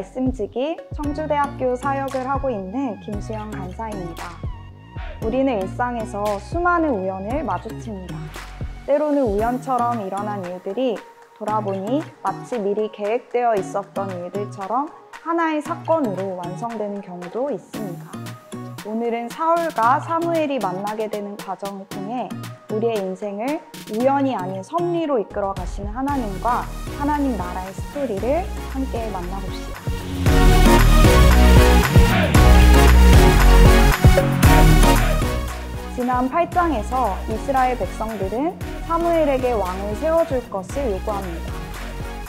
말씀지기 청주대학교 사역을 하고 있는 김수영 간사입니다. 우리는 일상에서 수많은 우연을 마주칩니다. 때로는 우연처럼 일어난 일들이 돌아보니 마치 미리 계획되어 있었던 일들처럼 하나의 사건으로 완성되는 경우도 있습니다. 오늘은 사울과 사무엘이 만나게 되는 과정을 통해 우리의 인생을 우연이 아닌 섭리로 이끌어 가시는 하나님과 하나님 나라의 스토리를 함께 만나봅시다. 지난 8장에서 이스라엘 백성들은 사무엘에게 왕을 세워줄 것을 요구합니다.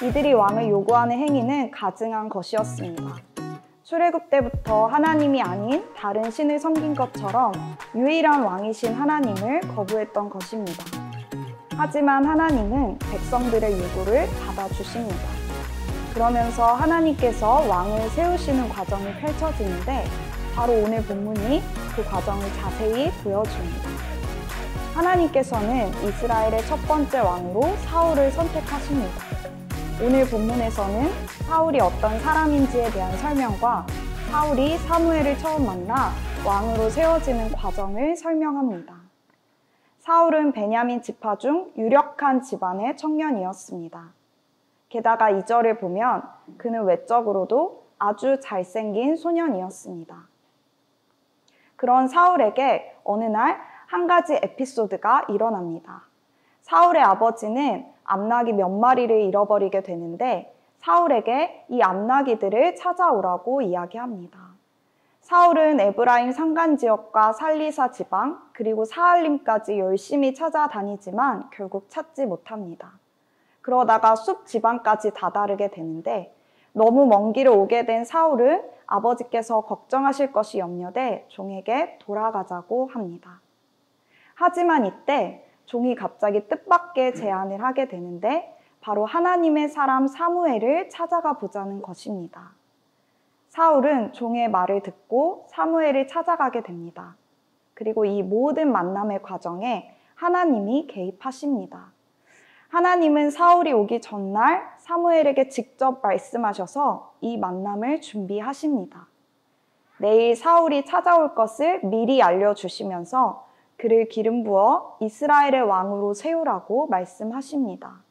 이들이 왕을 요구하는 행위는 가증한 것이었습니다. 출애굽 때부터 하나님이 아닌 다른 신을 섬긴 것처럼 유일한 왕이신 하나님을 거부했던 것입니다. 하지만 하나님은 백성들의 요구를 받아주십니다. 그러면서 하나님께서 왕을 세우시는 과정이 펼쳐지는데 바로 오늘 본문이 그 과정을 자세히 보여줍니다. 하나님께서는 이스라엘의 첫 번째 왕으로 사울을 선택하십니다. 오늘 본문에서는 사울이 어떤 사람인지에 대한 설명과 사울이 사무엘을 처음 만나 왕으로 세워지는 과정을 설명합니다. 사울은 베냐민 지파 중 유력한 집안의 청년이었습니다. 게다가 2절을 보면 그는 외적으로도 아주 잘생긴 소년이었습니다. 그런 사울에게 어느 날 한 가지 에피소드가 일어납니다. 사울의 아버지는 암나귀 몇 마리를 잃어버리게 되는데 사울에게 이 암나귀들을 찾아오라고 이야기합니다. 사울은 에브라임 산간지역과 살리사 지방 그리고 사알림까지 열심히 찾아다니지만 결국 찾지 못합니다. 그러다가 숲 지방까지 다다르게 되는데 너무 먼 길을 오게 된 사울은 아버지께서 걱정하실 것이 염려돼 종에게 돌아가자고 합니다. 하지만 이때 종이 갑자기 뜻밖의 제안을 하게 되는데 바로 하나님의 사람 사무엘을 찾아가 보자는 것입니다. 사울은 종의 말을 듣고 사무엘을 찾아가게 됩니다. 그리고 이 모든 만남의 과정에 하나님이 개입하십니다. 하나님은 사울이 오기 전날 사무엘에게 직접 말씀하셔서 이 만남을 준비하십니다. 내일 사울이 찾아올 것을 미리 알려주시면서 그를 기름 부어 이스라엘의 왕으로 세우라고 말씀하십니다.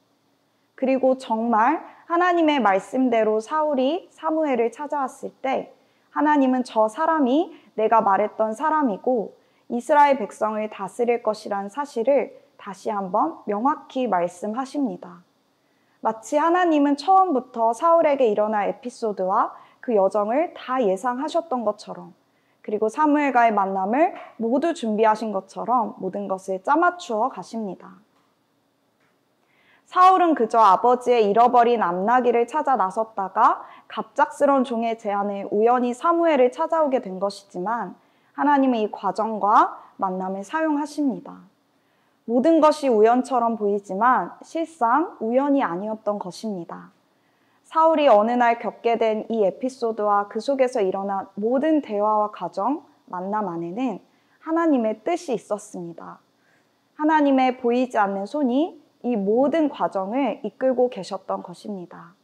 그리고 정말 하나님의 말씀대로 사울이 사무엘을 찾아왔을 때 하나님은 저 사람이 내가 말했던 사람이고 이스라엘 백성을 다스릴 것이란 사실을 다시 한번 명확히 말씀하십니다. 마치 하나님은 처음부터 사울에게 일어날 에피소드와 그 여정을 다 예상하셨던 것처럼 그리고 사무엘과의 만남을 모두 준비하신 것처럼 모든 것을 짜맞추어 가십니다. 사울은 그저 아버지의 잃어버린 암나귀를 찾아 나섰다가 갑작스러운 종의 제안에 우연히 사무엘을 찾아오게 된 것이지만 하나님은 이 과정과 만남을 사용하십니다. 모든 것이 우연처럼 보이지만 실상 우연이 아니었던 것입니다. 사울이 어느 날 겪게 된 이 에피소드와 그 속에서 일어난 모든 대화와 과정, 만남 안에는 하나님의 뜻이 있었습니다. 하나님의 보이지 않는 손이 이 모든 과정을 이끌고 계셨던 것입니다.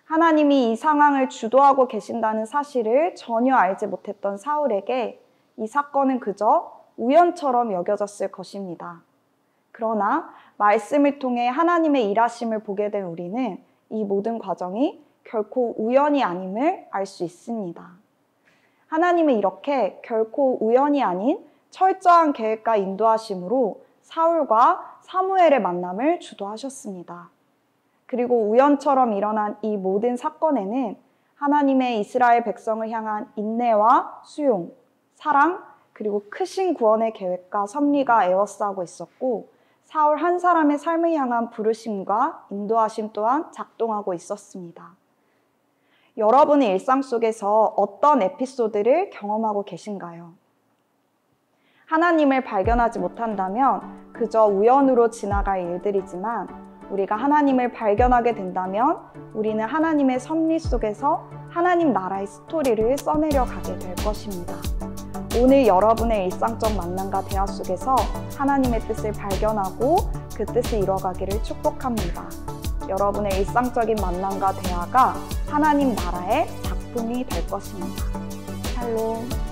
하나님이 이 상황을 주도하고 계신다는 사실을 전혀 알지 못했던 사울에게 이 사건은 그저 우연처럼 여겨졌을 것입니다. 그러나 말씀을 통해 하나님의 일하심을 보게 된 우리는 이 모든 과정이 결코 우연이 아님을 알 수 있습니다. 하나님은 이렇게 결코 우연이 아닌 철저한 계획과 인도하심으로 사울과 사무엘의 만남을 주도하셨습니다. 그리고 우연처럼 일어난 이 모든 사건에는 하나님의 이스라엘 백성을 향한 인내와 수용, 사랑, 그리고 크신 구원의 계획과 섭리가 에워싸고 있었고 사울 한 사람의 삶을 향한 부르심과 인도하심 또한 작동하고 있었습니다. 여러분의 일상 속에서 어떤 에피소드를 경험하고 계신가요? 하나님을 발견하지 못한다면 그저 우연으로 지나갈 일들이지만 우리가 하나님을 발견하게 된다면 우리는 하나님의 섭리 속에서 하나님 나라의 스토리를 써내려 가게 될 것입니다. 오늘 여러분의 일상적 만남과 대화 속에서 하나님의 뜻을 발견하고 그 뜻을 이뤄가기를 축복합니다. 여러분의 일상적인 만남과 대화가 하나님 나라의 작품이 될 것입니다. 샬롬.